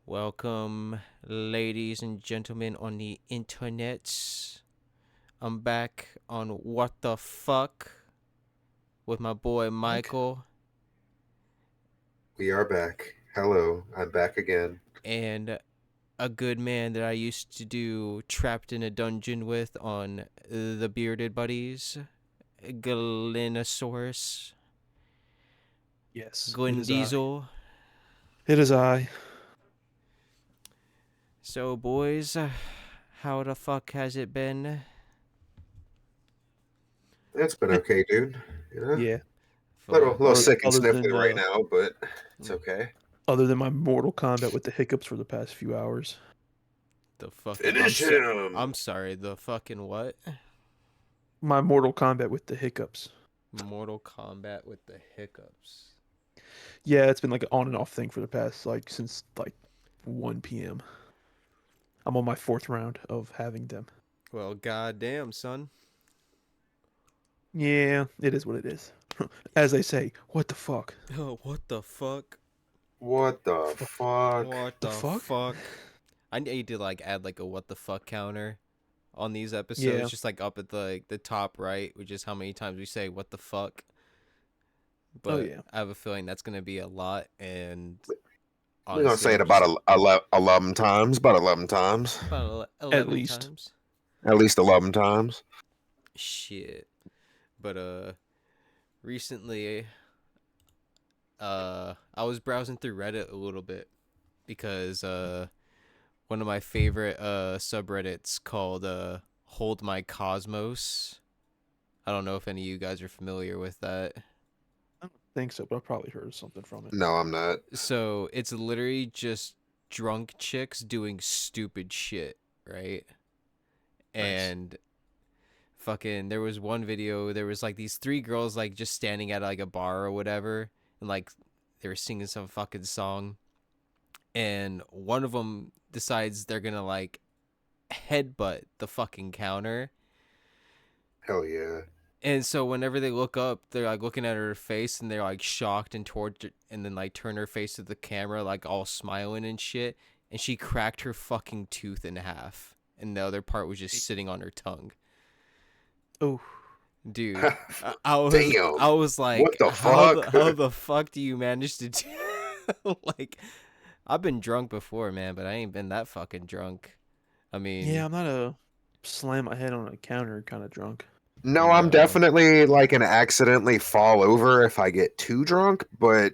Welcome, ladies and gentlemen on the internet. I'm back on What the Fuck with my boy Michael We are back. Hello, I'm back again. and a good man that I used to do Trapped in a Dungeon with on the Bearded Buddies, Glynosaurus, Yes, it Glenn is I. Diesel. It is I. So, boys, how the fuck has it been? It's been okay, dude. You know, Yeah. Fuck. little sick and Other sniffly than right now, but it's okay. my Mortal Kombat with the hiccups for the past few hours. The fucking Finish him. I'm sorry, the fucking what? My Mortal Kombat with the hiccups. Mortal Kombat with the hiccups. Yeah, it's been like an on and off thing for the past since 1 p.m. I'm on my 4th round of having them. Well, goddamn, son. Yeah, it is what it is. As they say, what the fuck? Oh, what the fuck? What the fuck? What The the fuck? fuck? I need to add a what the fuck counter on these episodes, Yeah. just up at the top right, which is how many times we say what the fuck. Oh But yeah. I have a feeling that's gonna be a lot, and We're gonna honestly, say it I'm just about 11 times. About 11 times. about At 11 least. times. At least 11 times. Shit. But recently I was browsing through Reddit a little bit because one of my favorite subreddits called Hold My Cosmos. I don't know if any of you guys are familiar with that. I don't think so, but I've probably heard something from it. No, I'm not. So it's literally just drunk chicks doing stupid shit, right? Nice. And fucking there was one video, there was these three girls just standing at a bar or whatever, and they were singing some fucking song, and one of them decides they're gonna headbutt the fucking counter. Hell yeah. And so whenever they look up, they're looking at her face, and they're shocked and and then turn her face to the camera, all smiling and shit. And she cracked her fucking tooth in half, and the other part was just sitting on her tongue. Oh, Dude, I was Damn. I was What like, the fuck? how the fuck do you manage to do? I've been drunk before, man, but I ain't been that fucking drunk. I yeah. mean, I'm not a slam my head on a counter kind of drunk. No, I'm no. definitely like an accidentally fall over if I get too drunk, but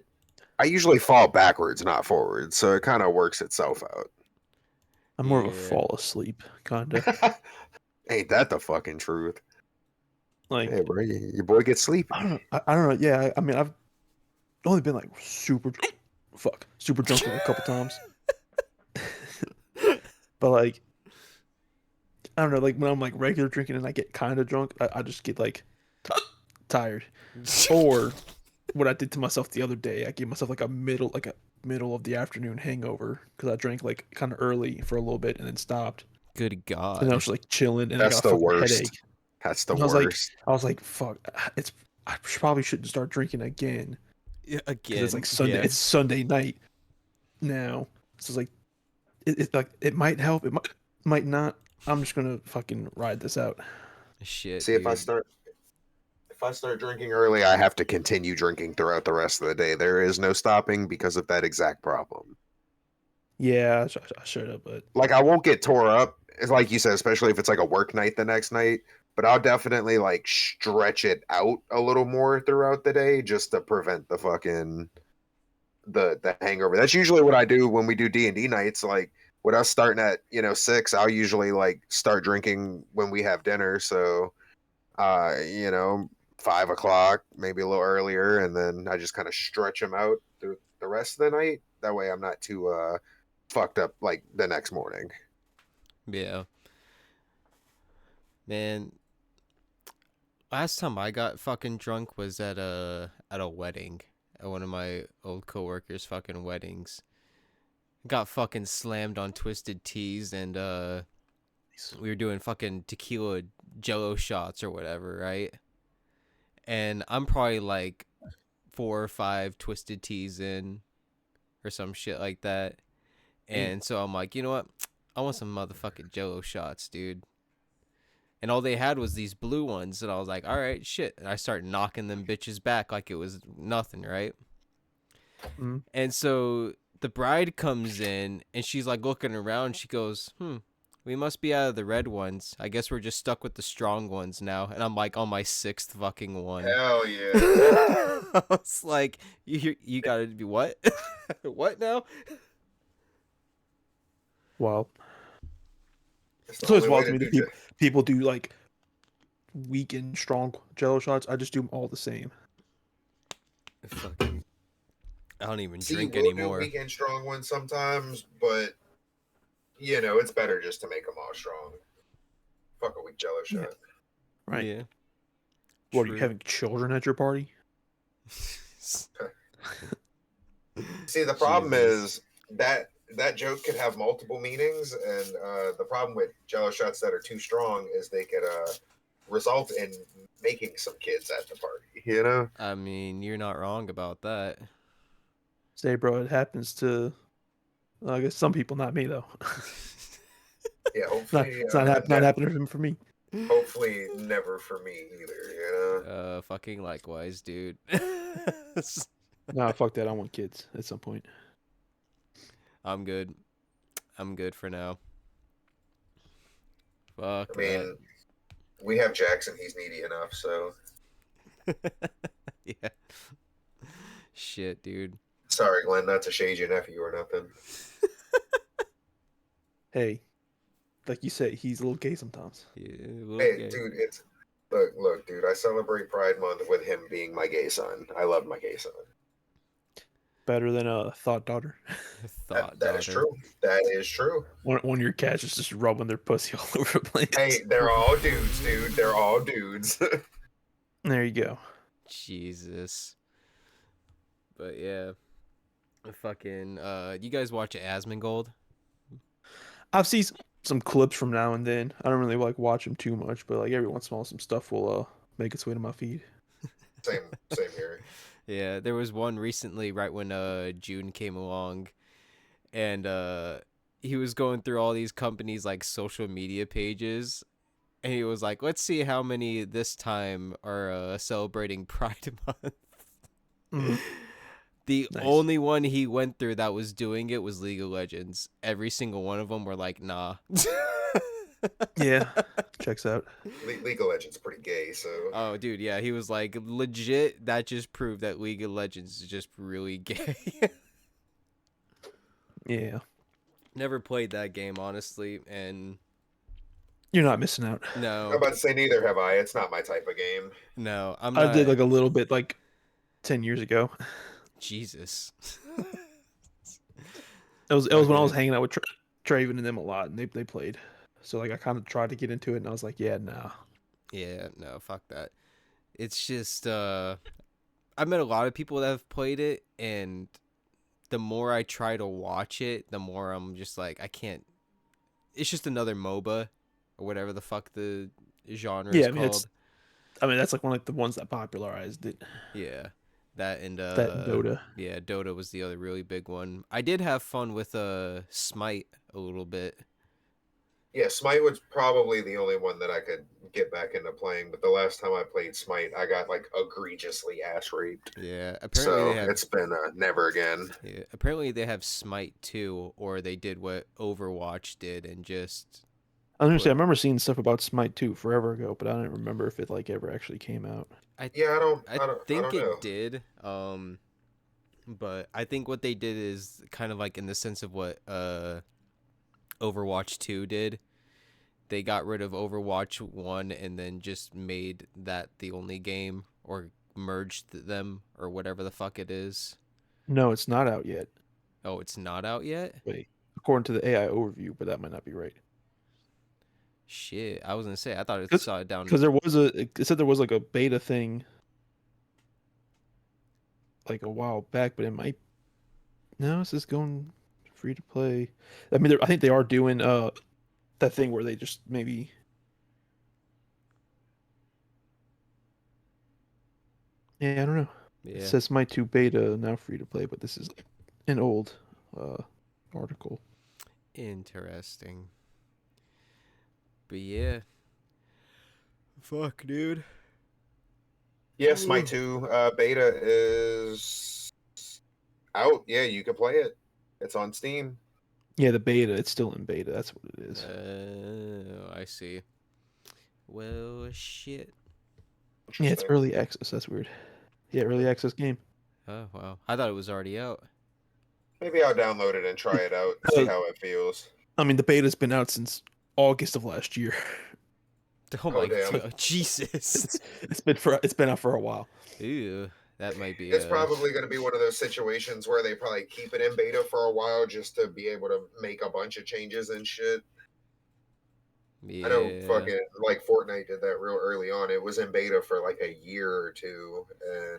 I usually fall backwards, not forward, so it kind of works itself out. I'm more of a Yeah. fall asleep kinda. Ain't that the fucking truth? Like Hey, bro, your boy gets sleepy. I don't know. I don't know. Yeah, I mean, I've only been super drunk a couple times. But I don't know. Like when I'm regular drinking and I get kind of drunk, I just get tired. Or what I did to myself the other day, I gave myself a middle of the afternoon hangover because I drank kind of early for a little bit and then stopped. Good And I God. was chilling and I That's got a the fucking worst. headache. That's the And worst. I was like, fuck, probably shouldn't start drinking again. Yeah, Because it's again, Sunday. yeah. It's Sunday night now, so it might help. It might not. I'm just gonna fucking ride this out. Shit, See, dude. if I start drinking early, I have to continue drinking throughout the rest of the day. There is no stopping because of that exact problem. Yeah, I should have, but Like I won't get tore up, it's like you said, especially if it's a work night the next night. But I'll definitely stretch it out a little more throughout the day just to prevent the fucking the hangover. That's usually what I do when we do D&D nights. Like with us starting at 6, I'll usually start drinking when we have dinner. So 5 o'clock, maybe a little earlier, and then I just kind of stretch them out through the rest of the night. That way I'm not too fucked up the next morning. Yeah. Man, last time I got fucking drunk was at a wedding. At one of my old coworkers' fucking weddings. Got fucking slammed on twisted teas, and we were doing fucking tequila jello shots or whatever, right? And I'm probably 4 or 5 twisted teas in or some shit like that. And so I'm like, you know what? I want some motherfucking Jello shots, dude. And all they had was these blue ones, and I was like, all right, shit. And I start knocking them bitches back like it was nothing, right? Mm. And so the bride comes in, and she's like looking around. She goes, we must be out of the red ones. I guess we're just stuck with the strong ones now. And I'm like on my 6th fucking one. Hell yeah. I was like, you gotta be what? What now? Wow. It's the So it's only way wild to to me do that people do like weak and strong Jello shots. I just do them all the same. Fucking, I don't even See, drink we'll do anymore. weekend strong ones sometimes, but it's better just to make them all strong. Fuck a weak Jello Yeah. shot. Right. Yeah. What, are you True. having children at your party? See, the problem Jesus. is that joke could have multiple meanings, and the problem with Jello shots that are too strong is they could result in making some kids at the party. I mean, you're not wrong about that. Say, bro, it happens to, I guess, some people, not me, though. Yeah, not, hopefully, it's not happening for me. hopefully never for me either. Fucking likewise, dude. Nah, fuck that. I want kids at some point. I'm good. I'm good for now. Fuck I mean, we have Jackson. He's needy enough, so. that. Yeah. Shit, dude. Sorry, Glenn, not to shade your nephew or nothing. Hey, like you say, he's a little gay sometimes. Yeah, a little Hey, gay. dude, look, dude. I celebrate Pride Month with him being my gay son. I love my gay son. Better than a thought daughter. Thought That is daughter. true. That is true. One of your cats is just rubbing their pussy all over the place. Hey, they're all dudes, dude. They're all dudes. There you go. Jesus. But yeah. Fucking you guys watch Asmongold? I've seen some clips from now and then. I don't really like watch them too much, but like every once in a while, some stuff will make its way to my feed. same here. Yeah, there was one recently right when June came along, and he was going through all these companies like social media pages, and he was like, let's see how many this time are celebrating Pride Month. Mhm. The Nice. only one he went through that was doing it was League of Legends. Every single one of them were like, nah. Yeah, checks out. League of Legends pretty gay, so. Oh, dude, yeah, he was like, legit, that just proved that League of Legends is just really gay. Yeah, Never played that game, honestly, and you're not missing out. I'm no, about to say neither have I. It's not my type of game. no, I'm I did not. like a little bit like 10 years ago. Jesus. It was when I was Okay. hanging out with Traven and them a lot, and they played. So like I kind of tried to get into it, and I was like, yeah, nah. Yeah, no, fuck that. It's just, I met a lot of people that have played it, and the more I try to watch it, the more I'm just like, I can't. It's just another MOBA, or whatever the fuck the genre Yeah, is I mean called. that's like one of like the ones that popularized it. Yeah, that and That and Dota. yeah, Dota was the other really big one. I did have fun with Smite a little bit. Yeah, Smite was probably the only one that I could get back into playing, but the last time I played Smite, I got like egregiously ass raped. Yeah, apparently So they have. it's been never again. Yeah, apparently they have Smite 2, or they did what Overwatch did and just. I was gonna say I remember seeing stuff about Smite 2 forever ago, but I don't remember if it like ever actually came out. Yeah, I I think don't know. it did. But I think what they did is kind of like in the sense of what Overwatch 2 did. They got rid of Overwatch 1 and then just made that the only game, or merged them, or whatever the fuck it is. No, it's not out yet. Oh, it's not out yet? Wait, according to the AI overview, but that might not be right. Shit, I was gonna say, I thought it Because saw it down. because it said there was like a beta thing like a while back, but it might. No, this is going free to play. I mean, I think they are doing that thing where they just maybe. Yeah, I don't know. It Yeah. says Smite 2 beta now free to play, but this is an old article. Interesting. But yeah. Fuck, dude. Yeah, Smite 2 beta is out. Yeah, you can play it. It's on Steam. Yeah, the beta. It's still in beta. That's what it is. I see. Well, shit. Yeah, it's Interesting. early access. That's weird. Yeah, early access game. Oh, wow. I thought it was already out. Maybe I'll download it and try it out, see Uh, how it feels. I mean, the beta's been out since August of last year. Oh Oh my damn. god. Jesus. It's been out for a while. Ew. That might be It's probably going to be one of those situations where they probably keep it in beta for a while just to be able to make a bunch of changes and shit. I know Yeah. fucking like Fortnite did that real early on. It was in beta for like a year or two, and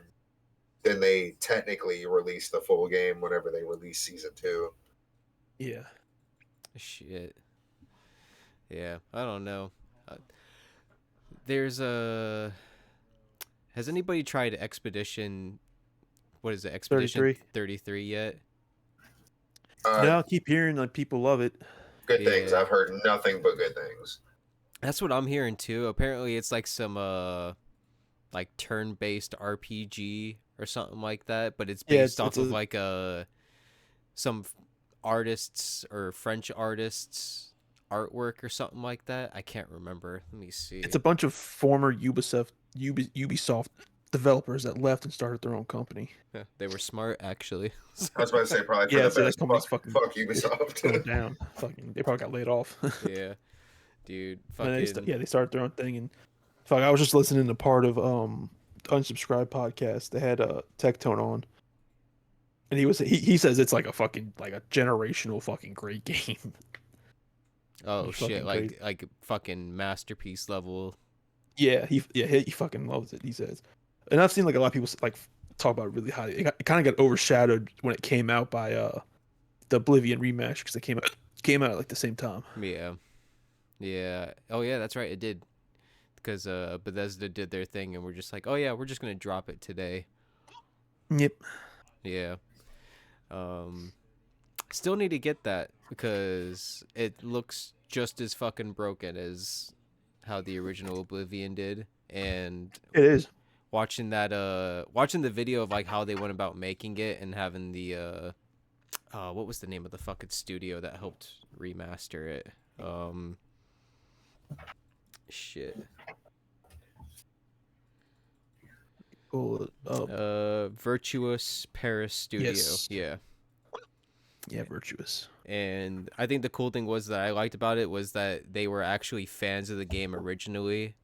then they technically released the full game whenever they released season 2. Yeah. Shit. Yeah. I don't know. Uh, there's a. Has anybody tried Expedition? What is it? Expedition 33. 33 yet? No, I keep hearing like people love it. Good things. Yeah. I've heard nothing but good things. That's what I'm hearing too. Apparently, it's like some like turn-based RPG or something like that, but it's Yeah, based off it's of a like some artists or French artists artwork or something like that. I can't remember. Let me see. it's a bunch of former Ubisoft developers that left and started their own company. Yeah, they were smart actually. I was about to say probably for Yeah, the so that best. company's Fuck it's Ubisoft. going down. Fucking, they probably got laid off. Yeah, dude, And fucking they started their own thing. And fuck, I was just listening to part of Unsubscribed podcast. They had Tectone on, and he says it's like a fucking like a generational fucking great game. oh It's shit, fucking crazy. like fucking masterpiece level. Yeah, he fucking loves it. He says, and I've seen like a lot of people like talk about it really highly. It kind of got overshadowed when it came out by the Oblivion remaster because they came out at like the same time. Yeah, yeah. Oh yeah, that's right. It did because Bethesda did their thing and we're just like, oh yeah, we're just gonna drop it today. Yep. Yeah. Um, still need to get that because it looks just as fucking broken as how the original Oblivion did, and It is. watching the video of like how they went about making it and having the what was the name of the fucking studio that helped remaster it? Shit. Cool. Virtuous Paris Studio. Yes. Yeah. Yeah, Virtuous. And I think the cool thing was that I liked about it was that they were actually fans of the game originally,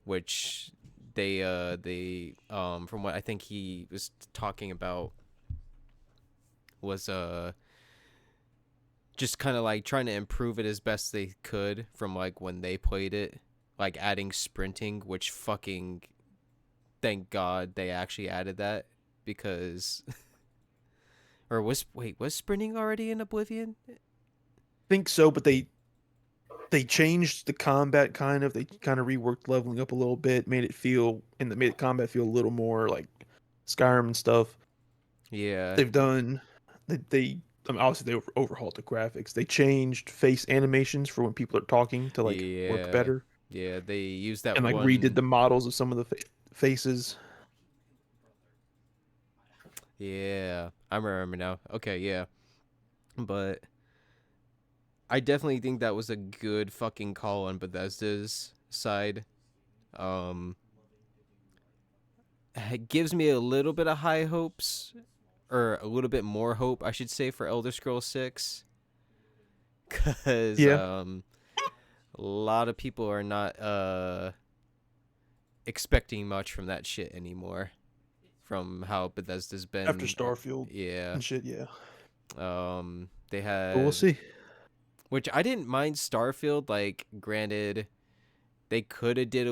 which they from what I think he was talking about was just kind of like trying to improve it as best they could from like when they played it, like adding sprinting, which fucking thank God they actually added that because or was sprinting already in Oblivion? Think so, but they changed the combat kind of. They kind of reworked leveling up a little bit, made the combat feel a little more like Skyrim and stuff. Yeah. They've done they I mean, obviously they overhauled the graphics. They changed face animations for when people are talking to like work Yeah. better, Yeah, they used that and like redid one. the models of some of the faces. Yeah, I remember now. Okay, yeah. But I definitely think that was a good fucking call on Bethesda's side. Um it gives me a little bit of high hopes or a little bit more hope, I should say, for Elder Scrolls 6 cuz Yeah, a lot of people are not expecting much from that shit anymore from how Bethesda's after been. Starfield Yeah. and shit. Yeah, They but we'll had, see. which I didn't mind Starfield. Like, granted, they could have did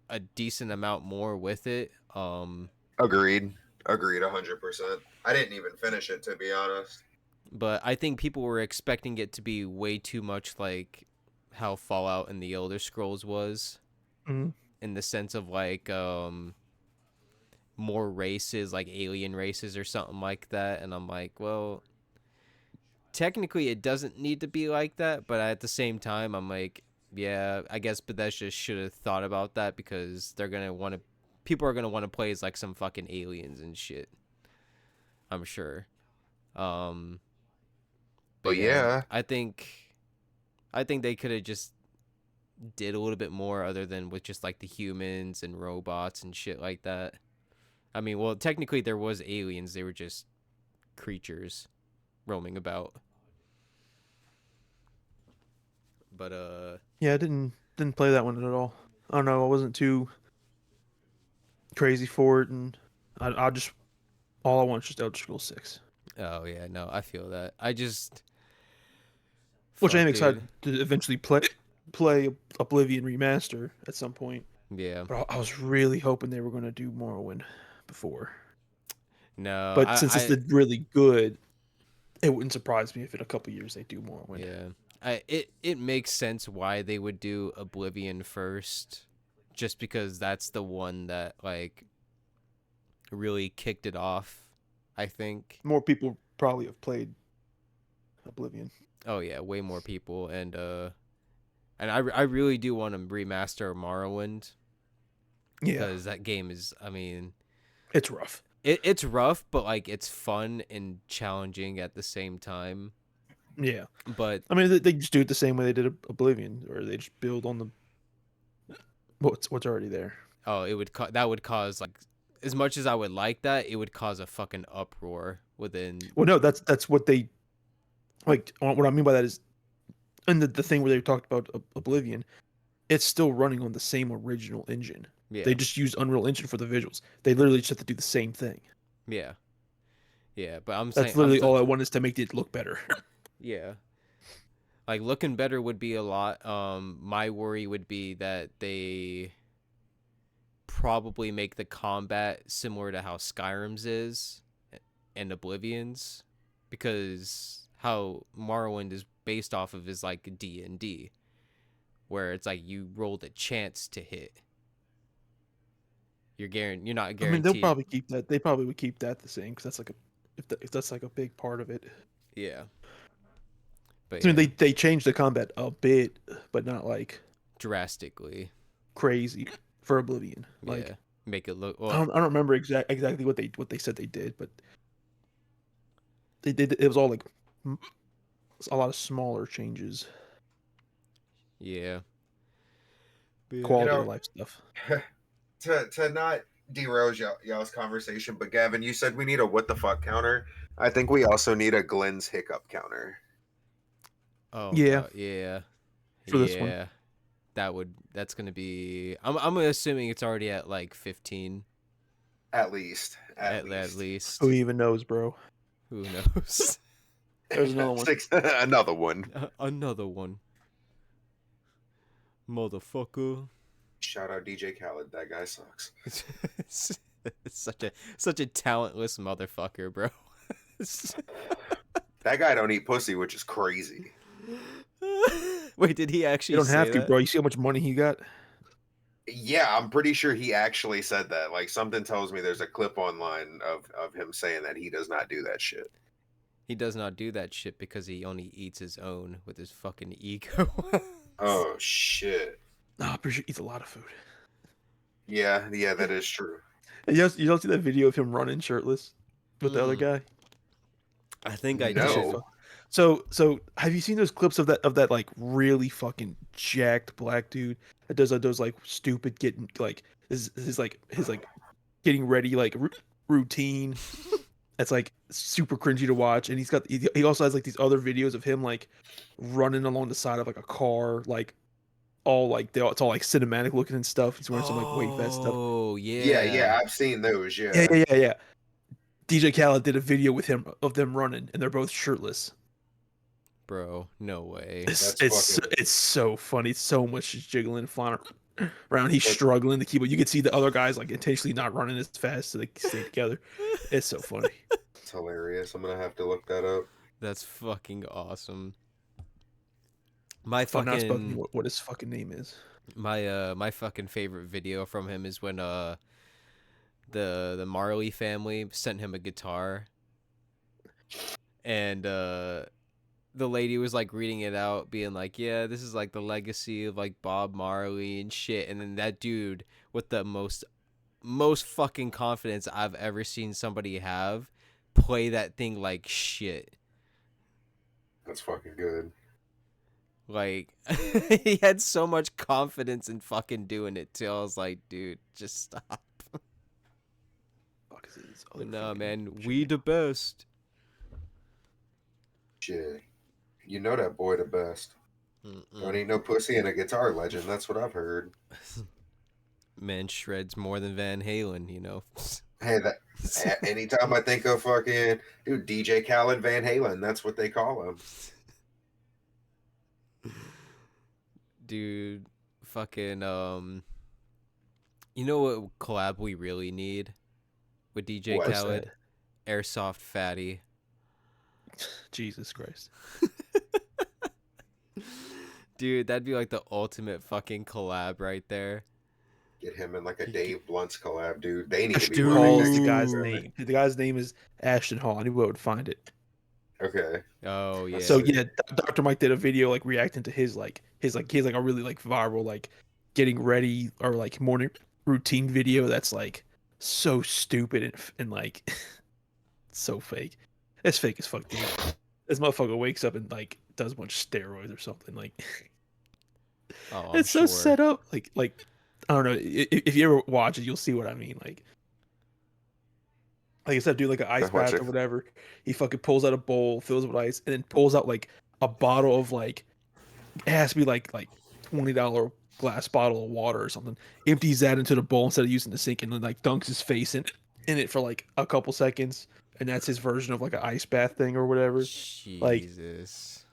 a decent amount more with it. Agreed. Agreed 100%. I didn't even finish it, to be honest. But I think people were expecting it to be way too much like how Fallout and the Elder Scrolls was, Mhm. in the sense of like more races, like alien races or something like that. And I'm like, well, technically it doesn't need to be like that, but at the same time, I'm like, yeah, I guess Bethesda should have thought about that because people are gonna want to play as like some fucking aliens and shit. I'm sure. Um, but But yeah, yeah, I think they could have just did a little bit more other than with just like the humans and robots and shit like that. I mean, well, technically there was aliens. They were just creatures roaming about. But Yeah, I didn't play that one at all. I don't know. I wasn't too crazy for it, and I just all I want is just Elder Scrolls 6, oh yeah, no, I feel that. I just which I am fuck, dude. excited to eventually play Oblivion remaster at some point. Yeah. But I was really hoping they were going to do Morrowind before. No, But since it's really good, it wouldn't surprise me if in a couple years they do Morrowind. yeah. It makes sense why they would do Oblivion first, just because that's the one that like really kicked it off, I think. More people probably have played Oblivion. Oh yeah, way more people, and I really do want to remaster Morrowind Yeah, because that game is, I mean, it's rough. it's rough, but like it's fun and challenging at the same time. Yeah, But I mean they just do it the same way they did Oblivion, or they just build on the what's already there. oh, that would cause like, as much as I would like that, it would cause a fucking uproar within. Well, no, that's what they like. What I mean by that is, and the thing where they talked about Oblivion, it's still running on the same original engine. Yeah, They just used Unreal Engine for the visuals. They literally just have to do the same thing. yeah, yeah. But I'm That's saying, literally all I want is to make it look better. yeah, like looking better would be a lot. My worry would be that they probably make the combat similar to how Skyrim's is and Oblivion's, because how Morrowind is based off of is like D&D, where it's like you rolled a chance to hit. You're not I mean, they'll guaranteed. probably keep that. They probably would keep that the same because that's like if that's like a big part of it. Yeah. But I mean, yeah, they changed the combat a bit, but not like drastically. crazy for Oblivion. Like Yeah. Make it look I well. don't remember exactly what they said they did, but they did. It was all like a lot of smaller changes, Yeah. But yeah. you quality of know, life stuff. to not derail y'all's conversation, but Gavin, you said we need a what the fuck counter. I think we also need a Glenn's hiccup counter. Oh Yeah, god, yeah. for this one. Yeah. That's going to be, I'm assuming it's already at like 15 At least. at least. Who even knows, bro? Who knows? There's another one. Another one. Another one. Motherfucker. Shout out DJ Khaled. That guy sucks. Such a talentless motherfucker, bro. That guy don't eat pussy, which is crazy. Wait, did he actually You don't say have to, that? bro. You see how much money he got? Yeah, I'm pretty sure he actually said that. Like something tells me there's a clip online of him saying that he does not do that shit. He does not do that shit because he only eats his own with his fucking ego. Oh shit. No, I'm pretty sure he eats a lot of food. Yeah, that is true. And you don't see that video of him running shirtless with the other guy? I think I That shit did. No. So have you seen those clips of that like really fucking jacked black dude that does those like stupid getting like his getting ready like routine? That's like super cringy to watch, and he also has like these other videos of him like running along the side of like a car, like all like it's all like cinematic looking and stuff. He's wearing some like weight vest stuff. Oh Yeah, I've seen those. Yeah, Yeah. yeah. DJ Khaled did a video with him of them running, and they're both shirtless. Bro, no way. It's so funny. So much just jiggling and flying around. He's struggling to keep it. You can see the other guys like intentionally not running as fast so they can stay together. It's so funny. It's hilarious. I'm gonna have to look that up. That's fucking awesome. My Oh, now it's bugging me fucking what his fucking name is. my fucking favorite video from him is when the Marley family sent him a guitar, and the lady was like reading it out, being like, "Yeah, this is like the legacy of like Bob Marley and shit." And then that dude with the most fucking confidence I've ever seen somebody have play that thing like shit. That's fucking good. Like he had so much confidence in fucking doing it too. I was like, dude, just stop. Fuck is this But other nah, fucking man, shit. we the best. Shit. You know that boy the best. Don't Mm-mm. need no pussy and a guitar legend. That's what I've heard. Man shreds more than Van Halen, you know. Hey, anytime I think of fucking dude, DJ Khaled Van Halen, that's what they call him. Dude, fucking you know what collab we really need with DJ What's Khaled? Airsoft Fatty. Jesus Christ. Dude, that'd be like the ultimate fucking collab right there. Get him in like a Dave Blunt's collab, dude. They need to be Ashton working Hall is the next to guy's each other. name. The guy's name is Ashton Hall. I knew I would find it. Okay. Oh yeah. So yeah, Dr. Mike did a video like reacting to his he has like a really like viral like getting ready or like morning routine video that's like so stupid and like so fake. It's fake as fuck, dude. This motherfucker wakes up and like does a bunch of steroids or something. Like Oh, I'm it's so sure. set up. Like I don't know. If you ever watch it, you'll see what I mean. Like I said, do like an ice Watch bath it. or whatever. He fucking pulls out a bowl, fills it with ice, and then pulls out like a bottle of like it has to be like $20 glass bottle of water or something. Empties that into the bowl instead of using the sink, and then like dunks his face in it for like a couple seconds, and that's his version of like an ice bath thing or whatever. Like Jesus.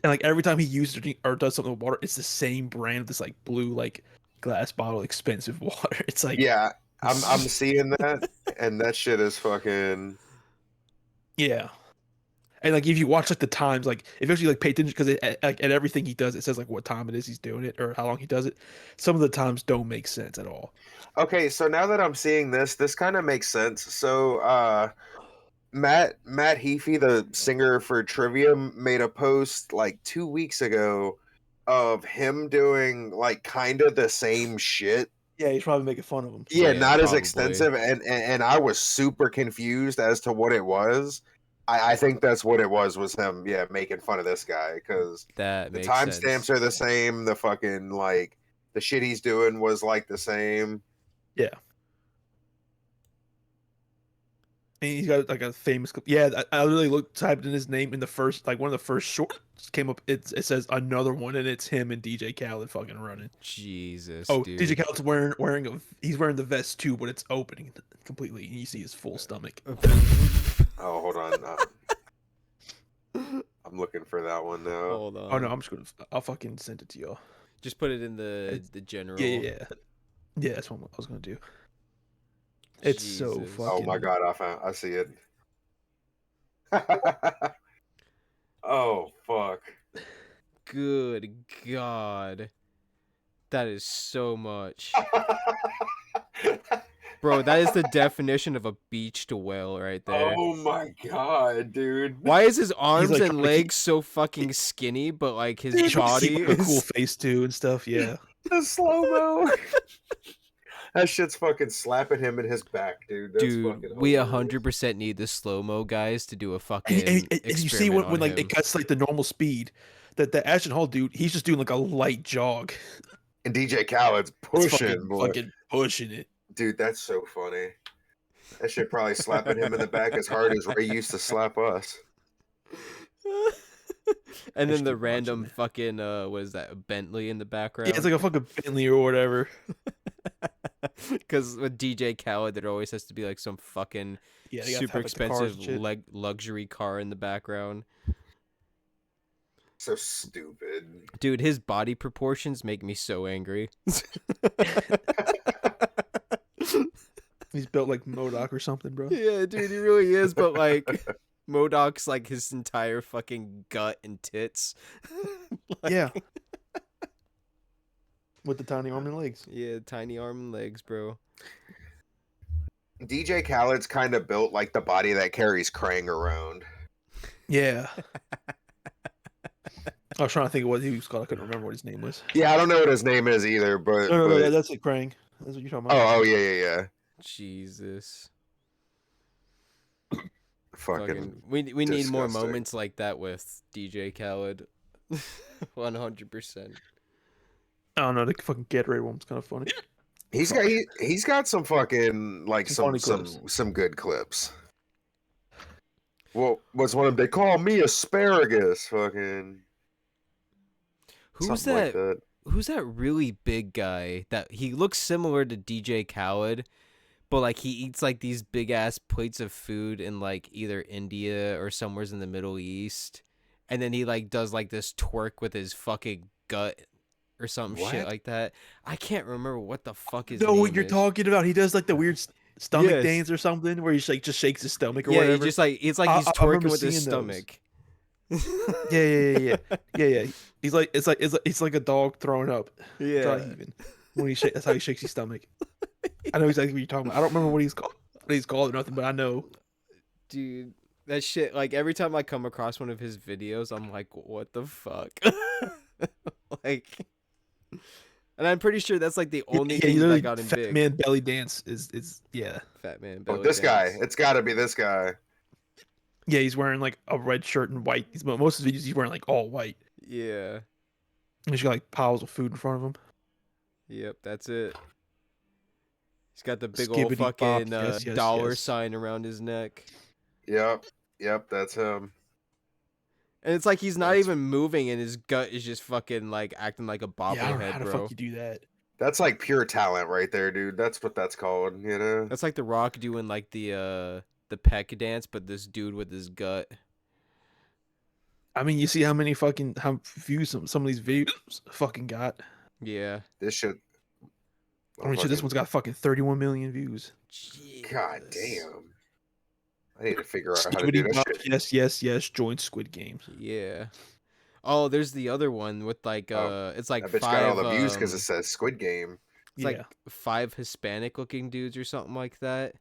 and like every time he uses or does something with water, it's the same brand of this like blue like glass bottle expensive water. It's like Yeah, I'm seeing that, and that shit is fucking. yeah. And like if you watch like the times, like if you actually like pay attention, because like at everything he does, it says like what time it is he's doing it or how long he does it. Some of the times don't make sense at all. Okay, so now that I'm seeing this kind of makes sense. So, Matt Heafy, the singer for Trivium, made a post like 2 weeks ago of him doing like kind of the same shit. Yeah, he's probably making fun of him. Yeah, Yeah, not as probably. extensive, and I was super confused as to what it was. I think that's what it was him, yeah, making fun of this guy because That the makes sense. timestamps are the same. The fucking like the shit he's doing was like the same. Yeah. And he's got like a famous. Yeah, I literally typed in his name in the first, like one of the first shorts came up. It says another one, and it's him and DJ Khaled fucking running. Jesus, Oh, dude. DJ Khaled's he's wearing the vest too, but it's opening completely, and you see his full stomach. Oh, hold on. I'm looking for that one now. Hold on. Oh no, I'll fucking send it to y'all. Just put it in the general. Yeah. That's what I was gonna do. It's so Jesus. fucking. Oh my god, I see it. Oh fuck. Good God. That is so much. Bro, that is the definition of a beached whale right there. Oh my god, dude. Why is his arms like, and trying to legs so fucking skinny, but like his He's trying to body keep, like, a cool is... face too and stuff. Yeah. The slow-mo. That shit's fucking slapping him in his back, dude. That's Dude, fucking we hilarious. 100% need the slow-mo guys to do a fucking And you see when like him. it cuts like the normal speed, that the Ashton Hall dude, he's just doing like a light jog. And DJ Khaled's It's pushing, boy. fucking pushing it. Dude, that's so funny. That shit probably slapping him in the back as hard as Ray used to slap us. And then Just the keep random watching it. fucking what is that, a Bentley in the background? Yeah, it's like a fucking Bentley or whatever. Because with DJ Khaled, there always has to be like some fucking Yeah, they gotta super have, like, the cars and expensive shit. luxury car in the background. So stupid. Dude, his body proportions make me so angry. He's built like MODOK or something, bro. Yeah, dude, he really is. But like, MODOK's like his entire fucking gut and tits. Like, Yeah. With the tiny arm and legs. Yeah, tiny arm and legs, bro. DJ Khaled's kind of built like the body that carries Krang around. Yeah. I was trying to think of what he was called. I couldn't remember what his name was. Yeah, I don't know what his name is either, but No, that's it, Krang. That's what you're talking about. oh yeah. Jesus. Fucking We need more disgusting. moments like that with DJ Khaled. 100%. I don't know. The fucking Gatorade one was kind of funny. He's got some fucking like Some funny some good clips. Well, what's one of them? They call me asparagus. Fucking Who's something like that? that. Who's that really big guy that he looks similar to DJ Khaled, but like he eats like these big ass plates of food in like either India or somewheres in the Middle East, and then he like does like this twerk with his fucking gut or some shit What? like that. I can't remember what the fuck his No, name what you're is. talking about? He does like the weird stomach Yes. dance or something, where he like just shakes his stomach or Yeah, he whatever. just like it's like I he's remember twerking with his seeing those. stomach. Yeah. He's like it's like a dog throwing up, dry Yeah. heaving. When he that's how he shakes his stomach. I know exactly what you're talking about. I don't remember what he's called or nothing, but I know. Dude, that shit, like every time I come across one of his videos, I'm like, what the fuck? Like, and I'm pretty sure that's like the only thing that got him Fat big. Man belly dance is yeah. Fat man Oh, belly this guy. dance. It's got to be this guy. Yeah, he's wearing like a red shirt and white. Most of his videos he's wearing like all white. Yeah. And he's got like piles of food in front of him. Yep, that's it. He's got the big old Skibbity bop, fucking yes, dollar yes. sign around his neck. Yep, that's him. And it's like he's not That's- even moving and his gut is just fucking like acting like a Yeah, I don't know bobblehead, how the bro. fuck you do that. That's like pure talent right there, dude. That's what that's called, you know? That's like The Rock doing like the peck dance, but this dude with his gut. I mean, you see how views some of these videos fucking got. Yeah. This shit. I mean, shit, this fucking- one's got fucking 31 million views. God Jesus. damn. I need to figure out how to do Skibbity that bop, shit. yes. Join Squid Games. Yeah. Oh, there's the other one with like it's like I bet you five got all the views because it um, says Squid Game. it's like 5 Hispanic looking dudes or something like that.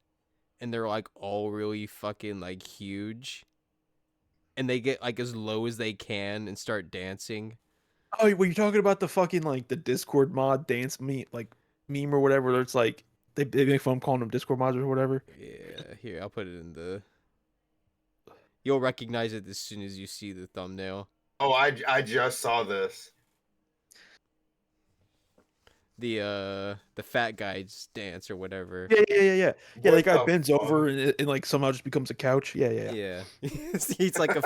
And they're like all really fucking like huge. And they get like as low as they can and start dancing. Oh, were you talking about the fucking like the Discord mod dance meme or whatever? Where it's like they make fun of calling them Discord mods or whatever. Yeah, here, I'll put it in the You'll recognize it as soon as you see the thumbnail. Oh, I just saw this. The fat guy's dance or whatever. Yeah. Yeah, What that guy the bends fuck? over and like somehow just becomes a couch. Yeah. Yeah. He's like a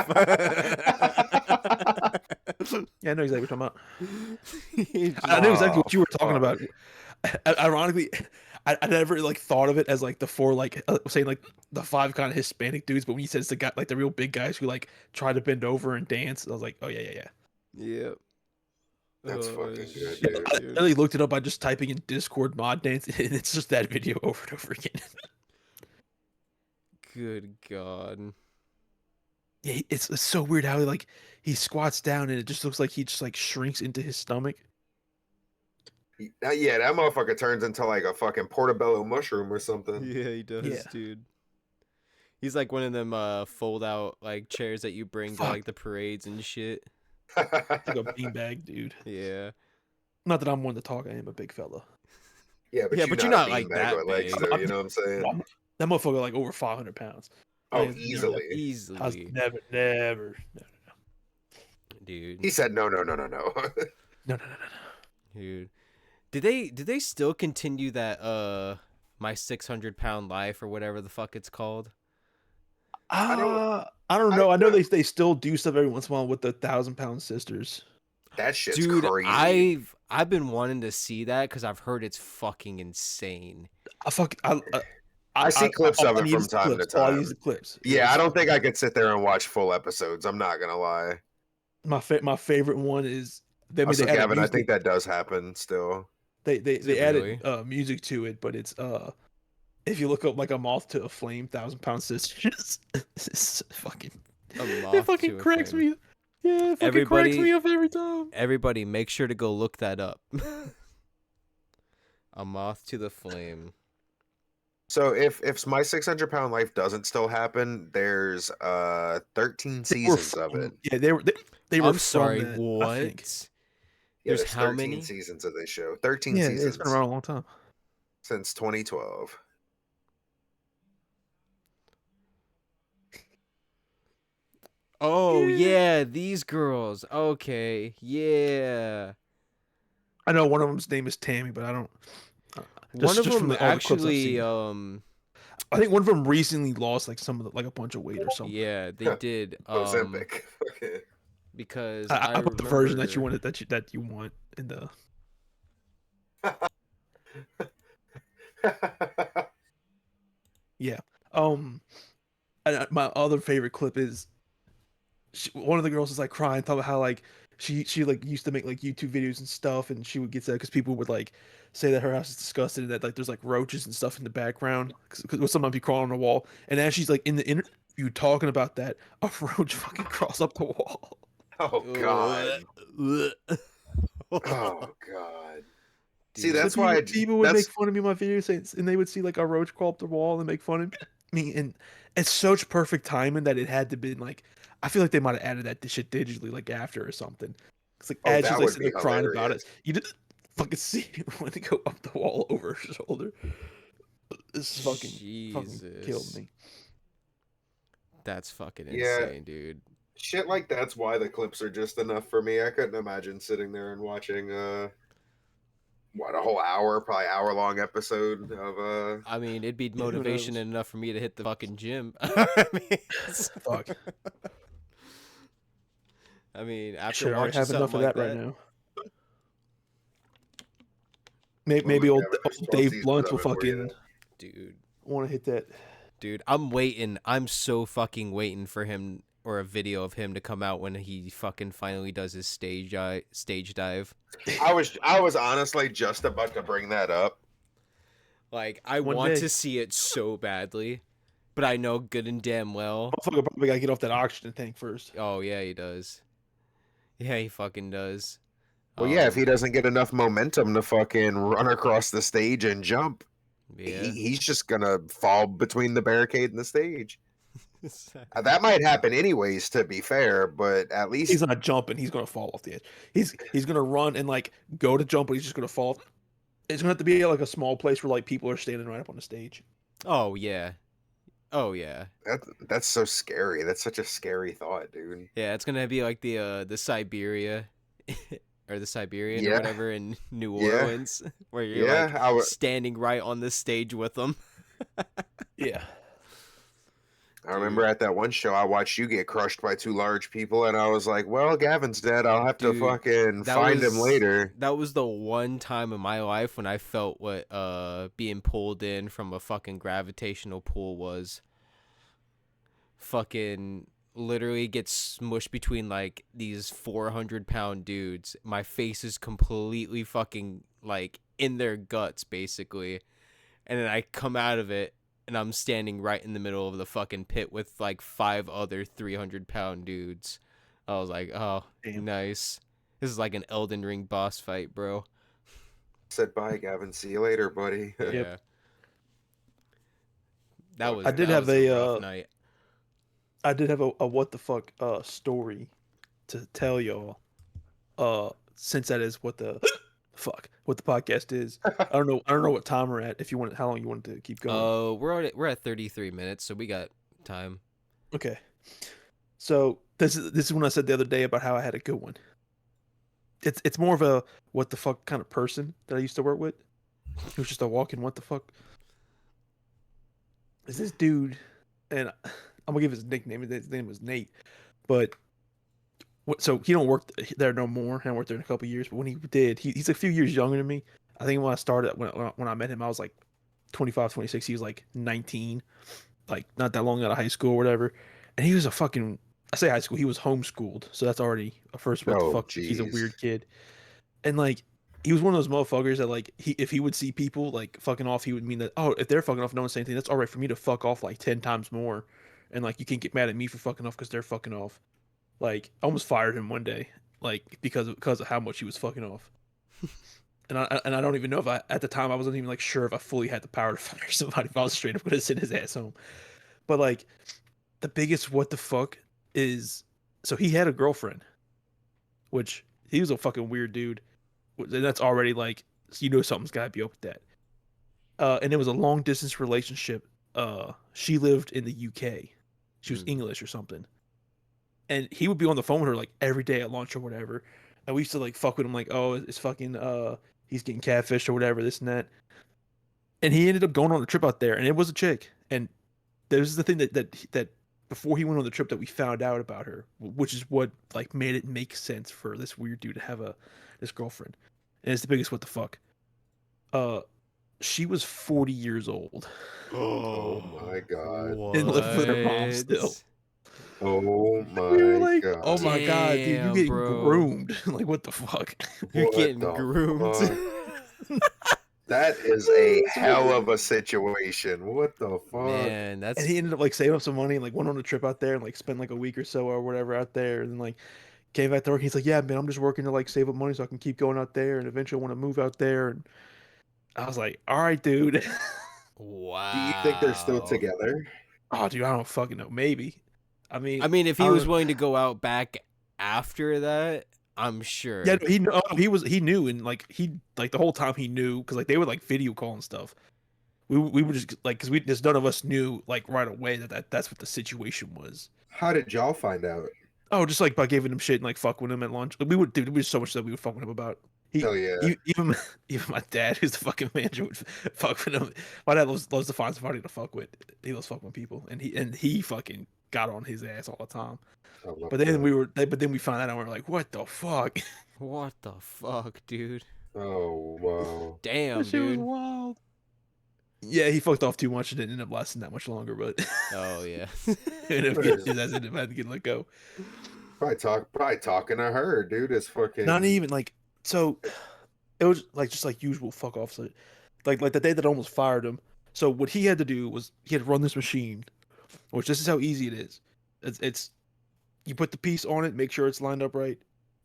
Yeah, I know exactly what you're talking about. He's I know exactly what you were talking fuck. about. Ironically, I never like thought of it as like the four saying like the 5 kind of Hispanic dudes, but when you said it's the guy like the real big guys who like try to bend over and dance, I was like, oh yeah. Yep. That's fucking good, shit, dude. I literally looked it up by just typing in Discord mod dance, and it's just that video over and over again. Good God. Yeah, it's so weird how he squats down and it just looks like he just like shrinks into his stomach. Yeah, that motherfucker turns into like a fucking portobello mushroom or something. Yeah, he does, Yeah. dude. He's like one of them fold out like chairs that you bring to Fuck. like the parades and shit. Like a beanbag, dude. Yeah. Not that I'm one to talk. I am a big fella. Yeah, Yeah, but you're not a like beanbag that with legs, big. though, you know what I'm saying? That motherfucker like over 500 pounds. Oh, Like, easily. I was Easily. never. Dude. He said no. No. Dude. Did they still continue that My 600-Pound Life or whatever the fuck it's called? I don't know. I know they still do stuff every once in a while with the 1,000-pound sisters. That shit's Dude, crazy. I've been wanting to see that because I've heard it's fucking insane. I see clips of it from time to Clips. All I time. need is the clips. Yeah, I don't think I could sit there and watch full episodes. I'm not gonna lie. My favorite one is Also, they added Gavin, I music. think that does happen still. They it added really? music to it, but it's if you look up like a moth to a flame, 1,000-pound sisters, it's fucking A it moth fucking to a cracks flame. me. Yeah, it fucking cracks me up every time. Everybody, make sure to go look that up. A moth to the flame. So if my 600-pound life doesn't still happen, there's 13 They were seasons of it. from, yeah, they were I'm from sorry, that, I think. what? Yeah, There's there's how 13 many? seasons of this show. 13 Yeah, it's been seasons around a long time. since 2012. Oh Yeah. yeah, these girls. Okay, yeah. I know one of them's name is Tammy, but I don't. Uh, One just of just from them all the clips I've actually, seen. I think one of them recently lost like some of the, like a bunch of weight or something. yeah, they did. Ozempic. Okay. Because I I put the version that you remember. wanted that you want in the. Yeah. Um. My other favorite clip is one of the girls is like crying, talking about how like she like used to make like YouTube videos and stuff, and she would get sad because people would like say that her house is disgusting and that like there's like roaches and stuff in the background because sometimes you crawl on the wall. And as she's like in the interview talking about that, a roach fucking crawls up the wall. Oh God. Oh God. See, Dude, that's So why people would make that's fun of me in my videos, and they would see like a roach crawl up the wall and make fun of me. And it's such perfect timing that it had to be like, I feel like they might have added that shit digitally like after or something. It's like oh, as she's that like would sitting be there crying about hilarious. it, you just fucking see it when they go up the wall over her shoulder. This fucking killed Jesus. me. That's fucking Yeah, insane, dude. shit like that's why the clips are just enough for me. I couldn't imagine sitting there and watching what, a whole hour, probably hour long episode of I mean, it'd be Yeah, who motivation knows? enough for me to hit the fucking gym. I mean, Fuck, I mean, after should already watching have something enough of like that right that, now. what was Maybe old, Gavin? There's old 12 Dave seasons Blunt of will it for you fucking then. dude, want to hit that. I'm waiting. I'm so fucking waiting for him or a video of him to come out when he fucking finally does his stage dive. I was honestly just about to bring that up. Like, I One want to day, see it so badly, but I know good and damn well. motherfucker probably gotta get off that oxygen tank first. Oh yeah, he does. Yeah, he fucking does. Well, yeah, if he Um, doesn't get enough momentum to fucking run across the stage and jump, yeah. he's just gonna fall between the barricade and the stage. That might happen anyways, to be fair, but at He's least not jumping. He's gonna fall off the edge. He's gonna run and like go to jump, but he's just gonna fall. It's gonna have to be like a small place where like people are standing right up on the stage. Oh yeah. Oh yeah. that's so scary. That's such a scary thought, dude. Yeah, it's gonna be like the Siberia or the Siberian or Yeah, whatever in New yeah, Orleans, where you're like yeah. standing right on the stage with them. Yeah, I remember Dude, at that one show I watched you get crushed by two large people, and I was like, "Well, Gavin's dead. I'll have to dude, fucking that find him was later." that was the one time in my life when I felt what being pulled in from a fucking gravitational pull was. Fucking literally gets smushed between like these 400-pound dudes. My face is completely fucking like in their guts basically. And then I come out of it and I'm standing right in the middle of the fucking pit with like 5 other 300-pound dudes. I was like, oh, damn. nice. This is like an Elden Ring boss fight, bro. Said bye, Gavin. See you later, buddy. Yep. Yeah. That Fuck was I yeah. did that have was a rough night. a what the fuck story to tell y'all. Since that is what the what the podcast is. I don't know what time we're at. If you want, how long you want to keep going? We're at 33 minutes, so we got time. Okay. So this is when I said the other day about how I had a good one. It's more of a what the fuck kind of person that I used to work with. He was just a walking what the fuck. Is this dude, and I'm gonna give his nickname. His name was Nate, but so he don't work there no more. He hasn't worked there in a couple of years, but when he did, he's a few years younger than me. I think when I started when I met him, I was like 25, 26. He was like 19, like not that long out of high school or whatever. And he was a fucking, I say high school, he was homeschooled, so that's already a first what the Oh, fuck. He's a jeez. weird kid, and like he was one of those motherfuckers that like if he would see people like fucking off, he would mean that, oh, if they're fucking off, no one say anything. That's all right for me to fuck off like 10 times more, and like you can't get mad at me for fucking off because they're fucking off. Like I almost fired him one day, like because of how much he was fucking off. And I don't even know if I at the time I wasn't even like sure if I fully had the power to fire somebody if I was straight up gonna send his ass home. But like the biggest what the fuck is so he had a girlfriend, which he was a fucking weird dude. And that's already like you know something's gotta be up with that. And it was a long distance relationship. She lived in the UK. She was Mm. English or something. And he would be on the phone with her like every day at lunch or whatever. And we used to like fuck with him like, oh, it's fucking he's getting catfish or whatever, this and that. And he ended up going on a trip out there, and it was a chick. And this is the thing that before he went on the trip that we found out about her, which is what like made it make sense for this weird dude to have this girlfriend. And it's the biggest what the fuck. Uh, she was 40 years old Oh my god. and lived with her mom still. What? Oh We were my like, "Oh god. my god, dude, you're Damn, getting bro. groomed!" Like, what the fuck? You're What getting the groomed. fuck? That is a hell of a situation. What the fuck? Man, And that's he ended up like saving up some money and like went on a trip out there and like spent like a week or so or whatever out there, and then like came back to work. He's like, "Yeah, man, I'm just working to like save up money so I can keep going out there, and eventually want to move out there." And I was like, "All right, dude." Do you think they're still wow. together? Oh, dude, I don't fucking know. Maybe. I mean, if I he don't was know. willing to go out back after that, I'm Yeah, sure. no, he knew, and like he like the whole time he knew because like they would like video call and stuff. We would just like because we just none of us knew like right away that's what the situation was. How did y'all find out? Oh, just like by giving him shit and like fuck with him at lunch. Like, we would do we so much that we would fuck with him about. He Hell yeah. even even my dad, who's the fucking manager, would fuck with him. My dad loves to find somebody to fuck with. He loves fucking with people, and he fucking got on his ass all the time. I love But then that. but then we found out and we were like, what the fuck? What the fuck, dude? Oh wow. That Damn, shit was dude. wild. Yeah, he fucked off too much and didn't end up lasting that much longer, but Oh yeah. ended up getting his ass ended up having to get let go. Probably talking to her, dude. Is Not fucking even like so. It was like just like usual fuck offs. Like the day that I almost fired him. So what he had to do was he had to run this machine, which this is how easy it is. It's you put the piece on it, make sure it's lined up right,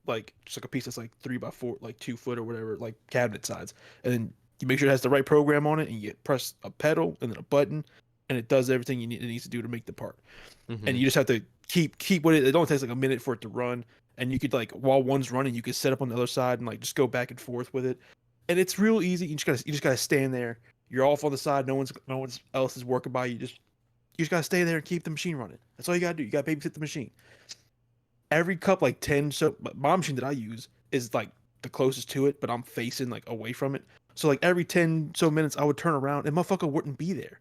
like just like a piece that's like 3x4, like 2 foot or whatever, like cabinet size, and then you make sure it has the right program on it, and you press a pedal and then a button, and it does everything it needs to do to make the part. And Mhm. you just have to keep with it. It only takes like a minute for it to run, and you could like while one's running, you could set up on the other side and like just go back and forth with it, and it's real easy. You just gotta stand there. You're off on the side. No one's else is working by you. You just gotta stay there and keep the machine running. That's all you gotta do. You gotta babysit the machine. Every cup like 10 so my machine that I use is like the closest to it, but I'm facing like away from it. So like every 10 so minutes I would turn around and motherfucker wouldn't be there.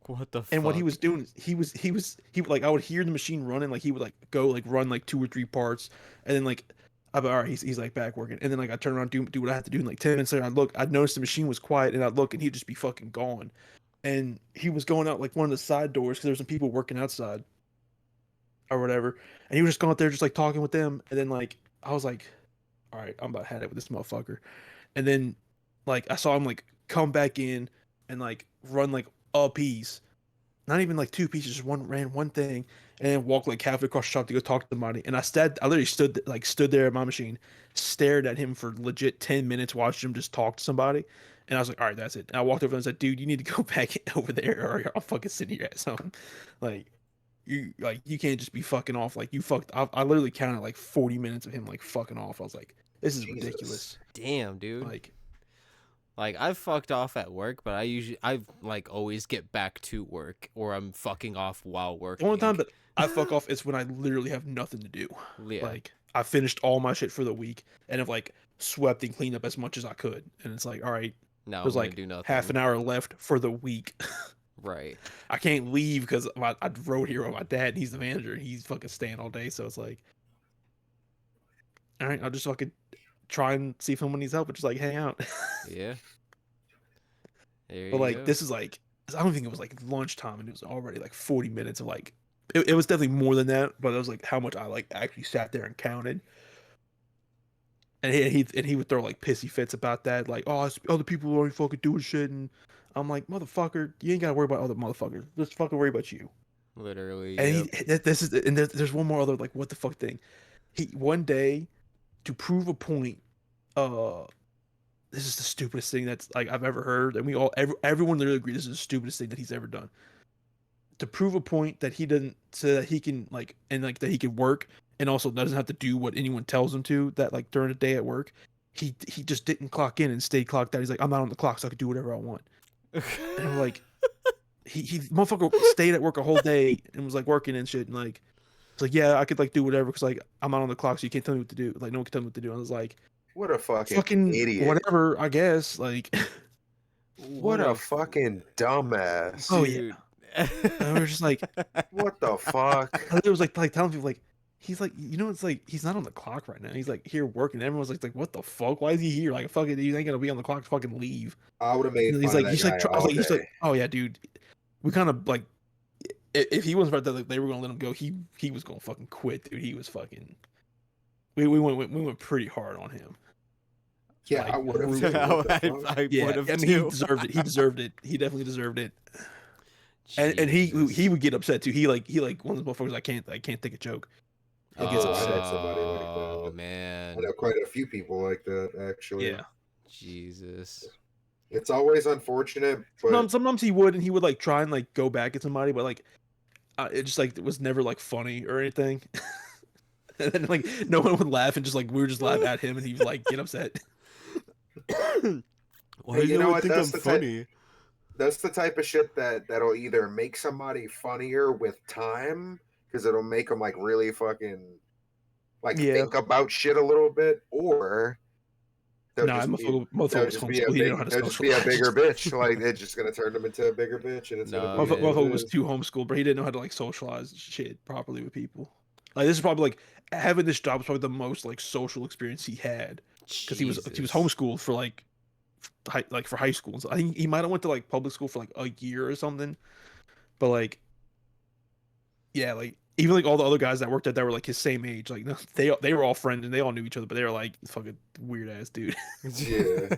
What the And what he fuck? was doing, he would like I would hear the machine running, like he would like go like run like 2 or 3 parts, and then like I'd be all right, he's like back working, and then like I turn around do what I have to do, in like 10 minutes later I'd notice the machine was quiet, and I'd look and he'd just be fucking gone, and he was going out like one of the side doors because there was some people working outside or whatever, and he was just going out there just like talking with them, and then like I was like, all right, I'm about to have it with this motherfucker, and then like I saw him like come back in and like run like a piece, not even like 2 pieces, just ran one thing, and then walked like halfway across the shop to go talk to somebody. And I literally stood there at my machine, stared at him for legit 10 minutes, watching him just talk to somebody. And I was like, all right, that's it. And I walked over and said, dude, you need to go back over there, or I'll fucking send your ass home. Like you can't just be fucking off. Like you fucked. I literally counted like 40 minutes of him like fucking off. I was like, this is Jesus. ridiculous. Damn, dude. Like Like I've fucked off at work, but I've like always get back to work or I'm fucking off while the only time working. that I fuck off is when I literally have nothing to do. Yeah. Like I finished all my shit for the week and have like swept and cleaned up as much as I could. And it's like, all right, No, I'm there's gonna like do half an nothing. hour left for the week. Right. I can't leave because I rode here with my dad and he's the manager and he's fucking staying all day. So it's like, all right, I'll just fucking try and see if someone needs help, but just like hang out. Yeah. There But you like go. this is like I don't think it was like lunchtime and it was already like 40 minutes of like it was definitely more than that, but it was like how much I like actually sat there and counted. And he would throw like pissy fits about that, like, oh, it's other people are already fucking doing shit, and I'm like, motherfucker, you ain't gotta worry about other motherfuckers. Just fucking worry about you. Literally, And yep. this is and there's one more other like what the fuck thing. He one day to prove a point, uh, this is the stupidest thing that's like I've ever heard, and everyone literally agrees this is the stupidest thing that he's ever done. To prove a point that he doesn't, so that he can like, and like that he can work and also doesn't have to do what anyone tells him to, that like during the day at work, he just didn't clock in and stayed clocked out. He's like, I'm not on the clock, so I can do whatever I want. And I'm like, he motherfucker stayed at work a whole day and was like working and shit, and like it's like, yeah, I could like do whatever because like I'm not on the clock, so you can't tell me what to do. Like no one can tell me what to do. And I was like, What a fucking idiot. whatever, I guess. Like What a fucking dumbass. oh yeah. And we were just like, What the fuck? it was like telling people like he's like, you know, it's like he's not on the clock right now. He's like here working. Everyone's like what the fuck? Why is he here? Like fucking, you ain't gonna be on the clock. Fucking leave. I would have made He's fun like, of that guy all he's day. like, oh yeah, dude. We kind of like, if he wasn't right there, like they were gonna let him go. He was gonna fucking quit, dude. He was fucking. We went pretty hard on him. Yeah, like, I would have. Yeah, I mean, he deserved it. He deserved it. He definitely deserved it. And he would get upset too. He like one of those motherfuckers. I can't take a joke. He gets upset. I had somebody like that. Oh man, I know quite a few people like that actually. Yeah. Jesus. It's always unfortunate, but Sometimes he would, and he would like try and like go back at somebody, but like it just like it was never like funny or anything. And then like no one would laugh, and just like we would just laugh at him, and he'd like get upset. Why do you know what? Think I'm funny? That's the type of shit that'll either make somebody funnier with time because it'll make them like really fucking like think about shit a little bit, or they'll just be a bigger bitch. Like it's just gonna turn them into a bigger bitch, and it's motherfucker was too homeschooled, but he didn't know how to like socialize shit properly with people. Like this is probably like having this job was probably the most like social experience he had because he was homeschooled for like for high school. So I think he might have went to like public school for like a year or something, but like yeah, like even like all the other guys that worked at that were like his same age, like they were all friends and they all knew each other, but they were like fucking weird ass dude. Yeah,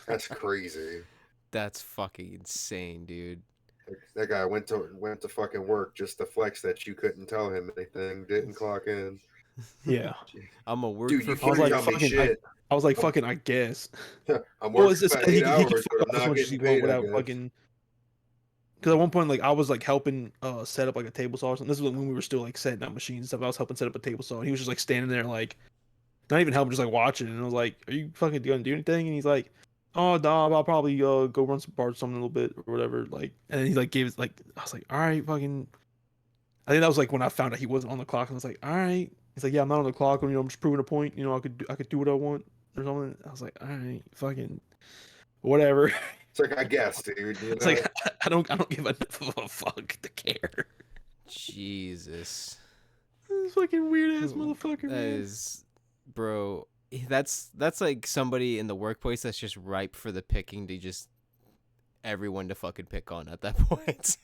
that's crazy. That's fucking insane, dude. That guy went to fucking work just to flex that you couldn't tell him anything. Didn't clock in. Yeah, I'm a work. Dude, for I was like, fucking shit. I was like, fucking, I guess. I'm working for 8 hours, but I'm as not much as he getting paid, without fucking. Because at one point, like I was like helping set up like a table saw or something. This was when we were still like setting up machines and stuff. I was helping set up a table saw, and he was just like standing there, like not even helping, just like watching. And I was like, "Are you fucking gonna do anything?" And he's like, "Oh, no, I'll probably go run some parts, something a little bit or whatever." Like, and then he like gave it like I was like, "All right, fucking." I think that was like when I found out he wasn't on the clock, and I was like, "All right." He's like, "Yeah, I'm not on the clock. I'm just proving a point. I could do what I want or something." I was like, "All right, fucking whatever." It's like, I guess, dude. It's like I don't give enough of a fuck to care. Jesus. This fucking weird ass motherfucker. That is, bro. That's like somebody in the workplace that's just ripe for the picking to just everyone to fucking pick on at that point.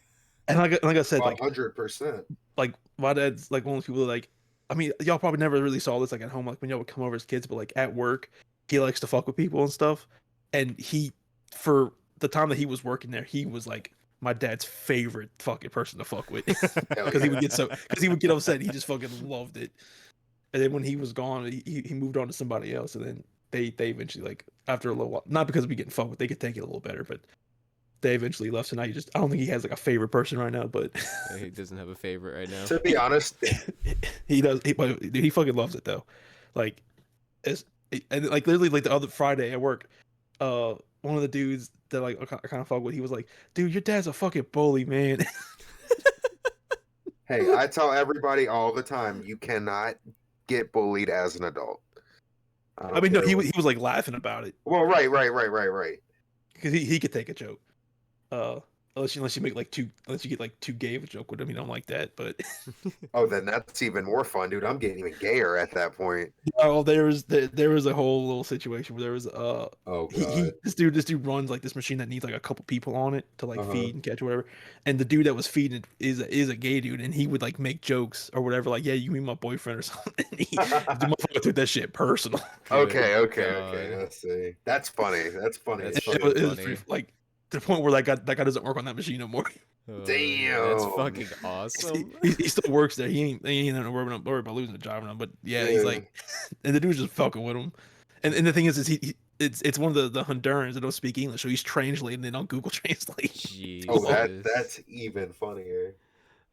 And like I said, 100%. Like my dad's like one of those people that, like, I mean, y'all probably never really saw this like at home, like when y'all would come over as kids, but like at work, he likes to fuck with people and stuff. And for the time that he was working there, he was like my dad's favorite fucking person to fuck with because he would get upset. He just fucking loved it. And then when he was gone, he moved on to somebody else, and then they eventually, like after a little while, not because we getting fucked with, they could take it a little better, but they eventually left. So now I don't think he has like a favorite person right now, but he doesn't have a favorite right now. To be honest, he does. He fucking loves it though. Like, and like literally like the other Friday at work, one of the dudes that like I kind of fuck with, he was like, "Dude, your dad's a fucking bully, man." Hey, I tell everybody all the time, you cannot get bullied as an adult. I mean, no, he was like laughing about it. Well, right. Because he could take a joke. Unless you make like unless you get like too gay of a joke with him, you don't like that. But oh, then that's even more fun, dude. I'm getting even gayer at that point. Oh, there was a whole little situation where there was oh god, this dude runs like this machine that needs like a couple people on it to like feed and catch or whatever. And the dude that was feeding it is a gay dude, and he would like make jokes or whatever, like, "Yeah, you mean my boyfriend" or something. The motherfucker took that shit personal. Okay. Let's see. That's funny. That's funny. That's it was pretty, like, to the point where that guy doesn't work on that machine no more. Oh, damn, that's fucking awesome. He still works there. He ain't worried about losing a job or nothing. But yeah, he's like, and the dude's just fucking with him. And the thing is he it's one of the Hondurans that don't speak English, so he's translating it on Google Translate. Oh, Jesus. that's even funnier.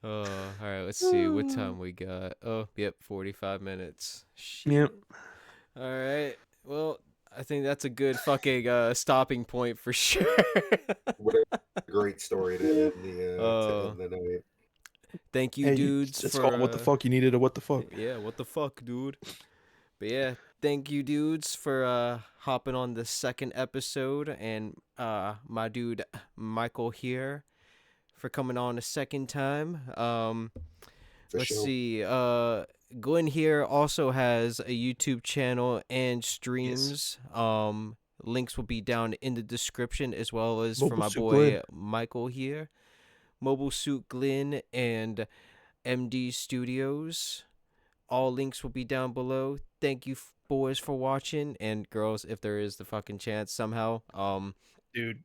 Oh, all right. Let's see what time we got. Oh, yep, 45 minutes. Shit. Yep. All right. Well, I think that's a good fucking stopping point for sure. What a great story to end the night. Thank you, Hey, dudes, it's for called what the fuck you needed, or what the fuck. yeah, what the fuck, dude. But yeah, thank you, dudes, for hopping on the second episode, and my dude Michael here for coming on a second time. For Let's sure. see. Glenn here also has a YouTube channel and Yes. streams. Links will be down in the description, as well as for my MobileSuitGlynn. boy Michael here, MobileSuitGlynn and MD Studios. All links will be down below. Thank you, boys, for watching, and girls, if there is the fucking chance somehow. Dude,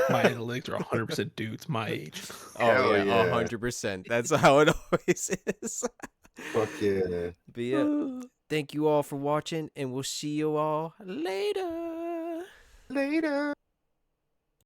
my analytics are 100% dudes my age. Oh Hell yeah, yeah. 100%. That's how it always is. Fuck yeah. But yeah, thank you all for watching, and we'll see you all later. Later.